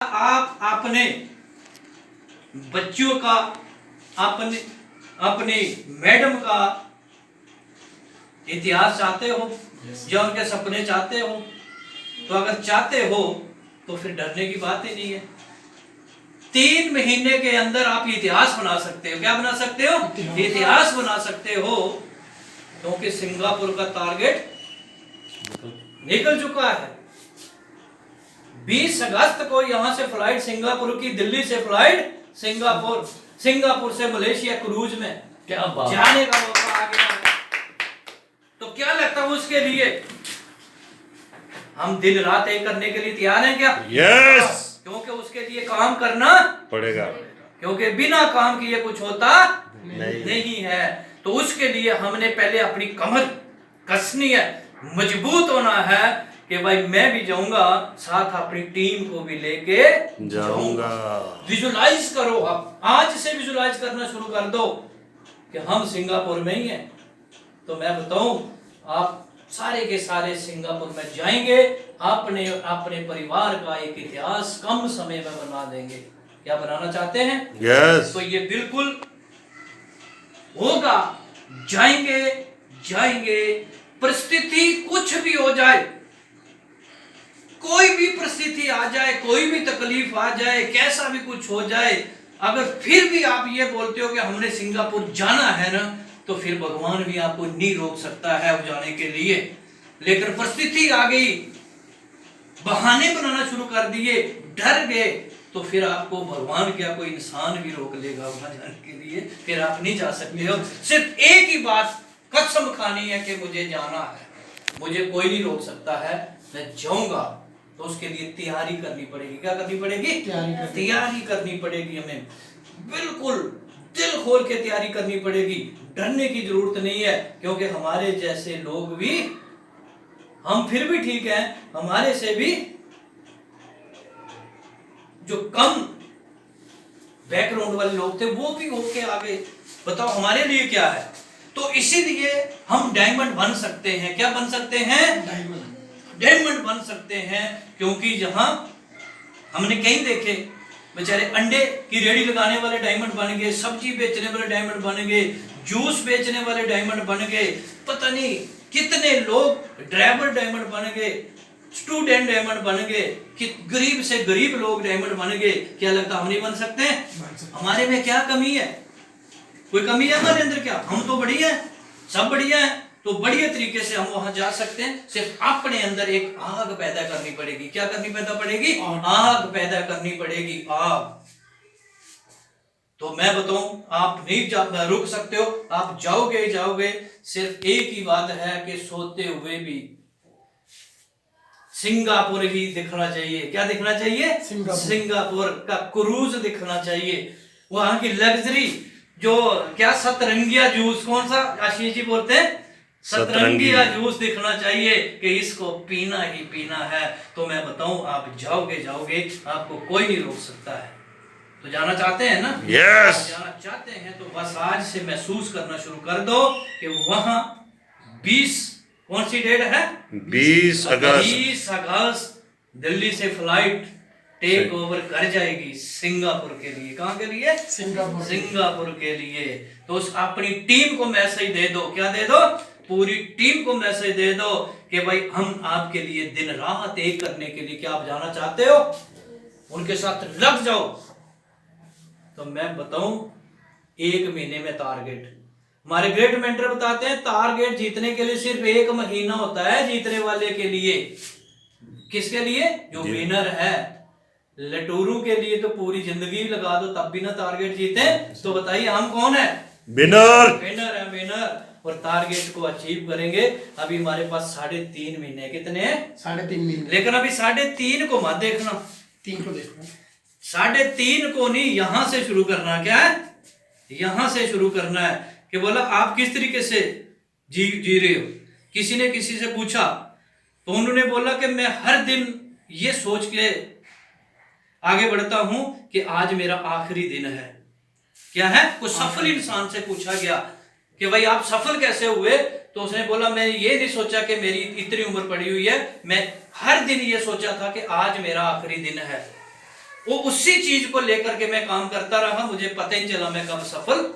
आप अपने बच्चों का, अपने मैडम का इतिहास चाहते हो या उनके सपने चाहते हो, तो अगर चाहते हो तो फिर डरने की बात ही नहीं है। 3 महीने के अंदर आप इतिहास बना सकते हो। क्या बना सकते हो? इतिहास बना सकते हो, क्योंकि सिंगापुर का टारगेट निकल चुका है। 20 अगस्त को यहां से फ्लाइट सिंगापुर की, दिल्ली से फ्लाइट सिंगापुर से मलेशिया क्रूज में क्या बात, जाने का मौका आ गया है। तो क्या लगता है उसके लिए हम दिन रात एक करने के लिए तैयार हैं क्या? यस, क्योंकि उसके लिए काम करना पड़ेगा, क्योंकि बिना काम किए कुछ होता नहीं है। तो उसके लिए हमने पहले अपनी कमर कसनी है, मजबूत होना है कि भाई मैं भी जाऊंगा, साथ अपनी टीम को भी लेके जाऊंगा। विजुलाइज करो, आप आज से विजुलाइज करना शुरू कर दो कि हम सिंगापुर में ही हैं। तो मैं बताऊं, आप सारे के सारे सिंगापुर में जाएंगे, अपने अपने परिवार का एक इतिहास कम समय में बना देंगे। क्या बनाना चाहते हैं? यस। तो ये बिल्कुल होगा। जाएंगे, परिस्थिति कुछ भी हो जाए, कोई भी परिस्थिति आ जाए, कोई भी तकलीफ आ जाए, कैसा भी कुछ हो जाए, अगर फिर भी आप ये बोलते हो कि हमने सिंगापुर जाना है ना, तो फिर भगवान भी आपको नहीं रोक सकता है वो जाने के लिए। लेकिन परिस्थिति आ गई, बहाने बनाना शुरू कर दिए, डर गए, तो फिर आपको भगवान क्या कोई इंसान भी रोक लेगा वहां जाने के लिए? फिर आप नहीं जा सकते हो। सिर्फ एक ही बात कसम खानी है कि मुझे जाना है, मुझे कोई नहीं रोक सकता है, मैं जाऊंगा। तो उसके लिए तैयारी करनी पड़ेगी। क्या करनी पड़ेगी? तैयारी करनी पड़ेगी। हमें बिल्कुल दिल खोल के तैयारी करनी पड़ेगी। डरने की जरूरत नहीं है, क्योंकि हमारे जैसे लोग भी, हम फिर भी ठीक हैं, हमारे से भी जो कम बैकग्राउंड वाले लोग थे वो भी होके आगे। बताओ हमारे लिए क्या है? तो इसीलिए हम डायमंड बन सकते हैं। क्या बन सकते हैं? डायमंड बन सकते हैं। क्योंकि जहां हमने कहीं देखे बेचारे अंडे की रेडी लगाने वाले डायमंड बन गए, सब्जी बेचने वाले डायमंड बन गए, जूस बेचने वाले डायमंड बन गए, पता नहीं कितने लोग ड्राइवर डायमंड बन गए, स्टूडेंट डायमंड बन गए, कि गरीब से गरीब लोग डायमंड बन गए। क्या लगता हम नहीं बन सकते हैं? हमारे में क्या कमी है? कोई कमी है हमारे अंदर क्या? हम तो बढ़िया है, सब बढ़िया है। तो बढ़िया तरीके से हम वहां जा सकते हैं। सिर्फ अपने अंदर एक आग पैदा करनी पड़ेगी। क्या करनी पैदा पड़ेगी? आग पैदा करनी पड़ेगी, आग। तो मैं बताऊं, आप नहीं रुक सकते हो, आप जाओगे। सिर्फ एक ही बात है कि सोते हुए भी सिंगापुर ही दिखना चाहिए। क्या दिखना चाहिए? सिंगापुर का क्रूज दिखना चाहिए। वहां की लग्जरी, जो क्या सतरंगिया जूस, कौन सा आशीष जी बोलते हैं, सतरंगिया जूस दिखना चाहिए कि इसको पीना ही पीना है। तो मैं बताऊं, आप जाओगे, आपको कोई नहीं रोक सकता है। तो जाना चाहते हैं ना? यस। जाना चाहते हैं तो बस आज से महसूस करना शुरू कर दो कि वहां 20, कौन सी डेट है? 20 अगस्त दिल्ली से फ्लाइट टेक ओवर कर जाएगी सिंगापुर के लिए। कहां के लिए? सिंगापुर के लिए। तो उस अपनी टीम को मैसेज दे दो। क्या दे दो? पूरी टीम को मैसेज दे दो कि भाई हम आपके लिए दिन रात एक करने के लिए, क्या आप जाना चाहते हो? उनके साथ लग जाओ। तो मैं बताऊं, 1 महीने में टारगेट, हमारे ग्रेट मेंटर बताते हैं, टारगेट जीतने के लिए सिर्फ 1 महीना होता है जीतने वाले के लिए। किसके लिए? जो विनर है। लटूरू के लिए तो पूरी जिंदगी लगा दो तब भी ना टारगेट जीते। तो बताइए हम कौन है? विनर। विनर है, विनर। और टारगेट को अचीव करेंगे। अभी हमारे पास 3.5 महीने, कितने हैं? 3.5 महीने। लेकिन अभी 3.5 को मत देखना, 3 को देखना। 3.5 को नहीं, यहां से शुरू करना। क्या है? यहां से शुरू करना है कि बोला आप किस तरीके से जी रहे हो। किसी ने किसी से पूछा तो उन्होंने बोला कि मैं हर दिन ये सोच के आगे बढ़ता हूं कि आज मेरा आखिरी दिन है। क्या है? कुछ सफल इंसान से पूछा गया कि भाई आप सफल कैसे हुए? तो उसने बोला मैं ये नहीं सोचा कि मेरी इतनी उम्र पड़ी हुई है, मैं हर दिन ये सोचा था कि आज मेरा आखिरी दिन है। वो उसी चीज को लेकर के मैं काम करता रहा, मुझे पता ही चला मैं कब सफल।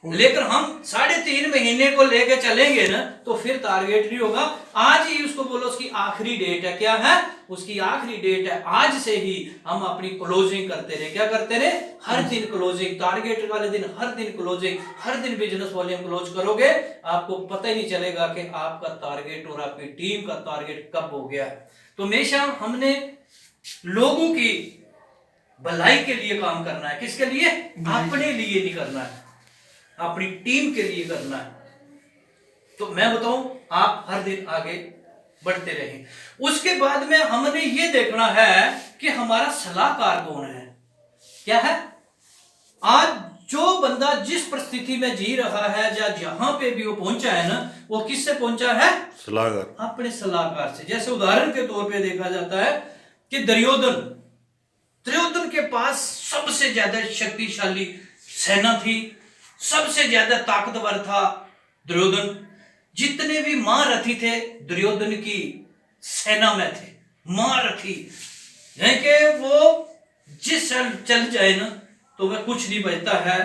लेकिन हम 3.5 महीने को लेके चलेंगे ना तो फिर टारगेट नहीं होगा। आज ही उसको बोलो उसकी आखिरी डेट है, क्या है उसकी आखिरी डेट है। आज से ही हम अपनी क्लोजिंग करते रहे, क्या करते रहे, हर दिन क्लोजिंग, टारगेट वाले दिन हर दिन क्लोजिंग, हर दिन बिजनेस वॉल्यूम क्लोज करोगे, आपको पता ही नहीं चलेगा कि आपका टारगेट और आपकी टीम का टारगेट कब हो गया। तो हमेशा हमने लोगों की भलाई के लिए काम करना है। किसके लिए? अपने लिए नहीं करना है, अपनी टीम के लिए करना है। तो मैं बताऊं, आप हर दिन आगे बढ़ते रहें। उसके बाद में हमने ये देखना है कि हमारा सलाहकार कौन है, क्या है। आज जो बंदा जिस परिस्थिति में जी रहा है या जहां पे भी वो पहुंचा है ना, वो किससे पहुंचा है? सलाहकार, अपने सलाहकार से। जैसे उदाहरण के तौर पे देखा जाता है कि दुर्योधन के पास सबसे ज्यादा शक्तिशाली सेना थी, सबसे ज्यादा ताकतवर था दुर्योधन। जितने भी महारथी थे दुर्योधन की सेना में थे, महारथी है कि वो जिस चल जाए ना तो वह कुछ नहीं बचता है।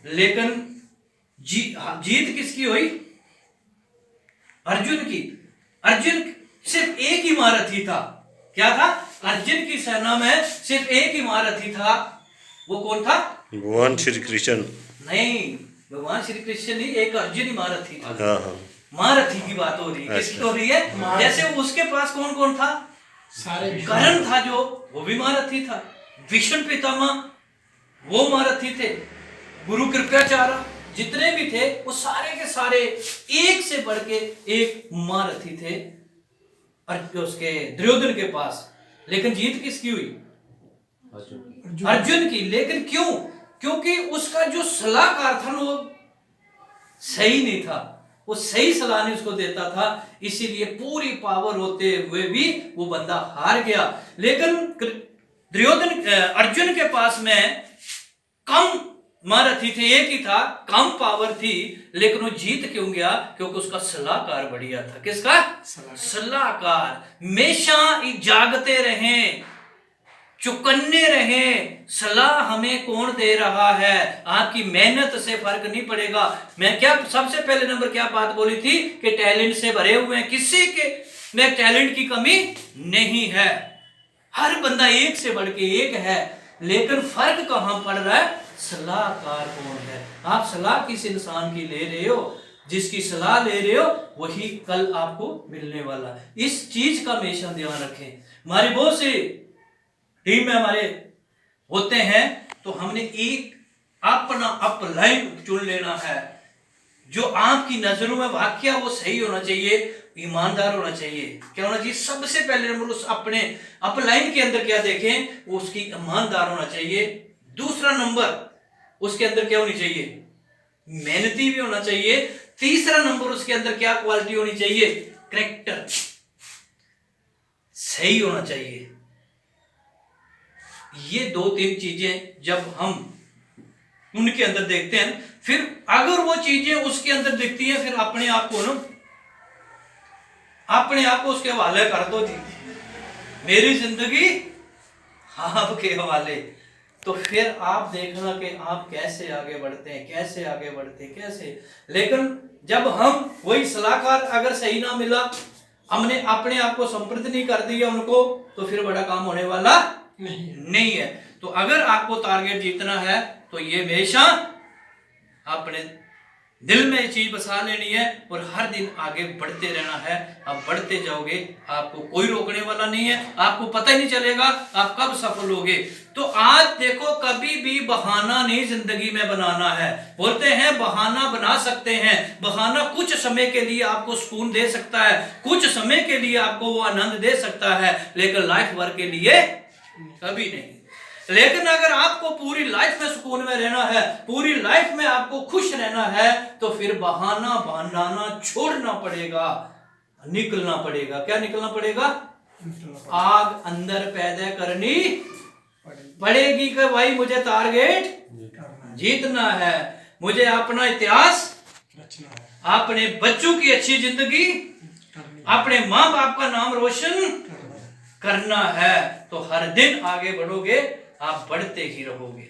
लेकिन जीत किसकी हुई? अर्जुन की। अर्जुन सिर्फ एक ही महारथी था, क्या था? अर्जुन की सेना में सिर्फ एक ही महारथी था, वो कौन था? भगवान श्री कृष्ण। नहीं, भगवान श्री कृष्ण नहीं, एक अर्जुन ही महारथी था। हाँ। महारथी की बात हो रही है, किसकी हो रही है? जैसे उसके पास कौन कौन था? सारे कर्ण था जो, वो भी महारथी था। भीष्म पितामह वो महारथी थे। गुरु कृपाचार्य जितने भी थे वो सारे के सारे एक से बढ़ के एक महारथी थे उसके दुर्योधन के पास। लेकिन जीत किसकी हुई? अर्जुन की। लेकिन क्यों? क्योंकि उसका जो सलाहकार था वो सही नहीं था, वो सही सलाह नहीं उसको देता था, इसीलिए पूरी पावर होते हुए भी वो बंदा हार गया। लेकिन अर्जुन के पास में कम महारथी थे, एक ही था, कम पावर थी, लेकिन वो जीत क्यों गया? क्योंकि उसका सलाहकार बढ़िया था। किसका? सलाहकार। हमेशा जागते रहें, चुकन्ने रहें, सलाह हमें कौन दे रहा है, आपकी मेहनत से फर्क नहीं पड़ेगा। मैं क्या सबसे पहले नंबर क्या बात बोली थी कि टैलेंट से भरे हुए हैं, किसी के में टैलेंट की कमी नहीं है, हर बंदा एक से बढ़ के एक है। लेकिन फर्क कहां पड़ रहा है? सलाहकार कौन है। आप सलाह किस इंसान की ले रहे हो? जिसकी सलाह ले रहे हो वही कल आपको मिलने वाला है। इस चीज का हमेशा ध्यान रखें। हमारी बहुत सी टीम में हमारे होते हैं, तो हमने एक अपना अपलाइन चुन लेना है। जो आपकी नजरों में वाकया वो सही होना चाहिए, ईमानदार होना चाहिए। क्या होना चाहिए? सबसे पहले नंबर उस अपने अपलाइन के अंदर क्या देखें, वो उसकी ईमानदार होना चाहिए। दूसरा नंबर उसके अंदर क्या होनी चाहिए? मेहनती भी होना चाहिए। तीसरा नंबर उसके अंदर क्या क्वालिटी होनी चाहिए? कैरेक्टर सही होना चाहिए। ये 2-3 चीजें जब हम उनके अंदर देखते हैं, फिर अगर वो चीजें उसके अंदर दिखती हैं, फिर अपने आप को ना अपने आप को उसके हवाले कर दो। जी मेरी जिंदगी आपके हवाले। तो फिर आप देखना कि आप कैसे आगे बढ़ते हैं, कैसे आगे बढ़ते हैं, कैसे। लेकिन जब हम वही सलाहकार अगर सही ना मिला, हमने अपने आप को समर्पित नहीं कर दिया उनको, तो फिर बड़ा काम होने वाला नहीं है। तो अगर आपको टारगेट जीतना है तो ये हमेशा अपने दिल में ये चीज बसा लेनी है और हर दिन आगे बढ़ते रहना है। आप बढ़ते जाओगे, आपको कोई रोकने वाला नहीं है, आपको पता ही नहीं चलेगा आप कब सफल होगे। तो आज देखो, कभी भी बहाना नहीं जिंदगी में बनाना है। बोलते हैं बहाना बना सकते हैं, बहाना कुछ समय के लिए आपको सुकून दे सकता है, कुछ समय के लिए आपको वो आनंद दे सकता है, लेकिन लाइफ भर के लिए कभी नहीं। लेकिन अगर आपको पूरी लाइफ में सुकून में रहना है, पूरी लाइफ में आपको खुश रहना है, तो फिर बहाना बनाना छोड़ना पड़ेगा, निकलना पड़ेगा। क्या निकलना पड़ेगा? आग अंदर पैदा करनी पड़ेगी कि भाई मुझे टारगेट जीतना है, मुझे अपना इतिहास रचना है, अपने बच्चों की अच्छी जिंदगी, अपने माँ बाप का नाम रोशन करना है। तो हर दिन आगे बढ़ोगे आप बढ़ते ही रहोगे।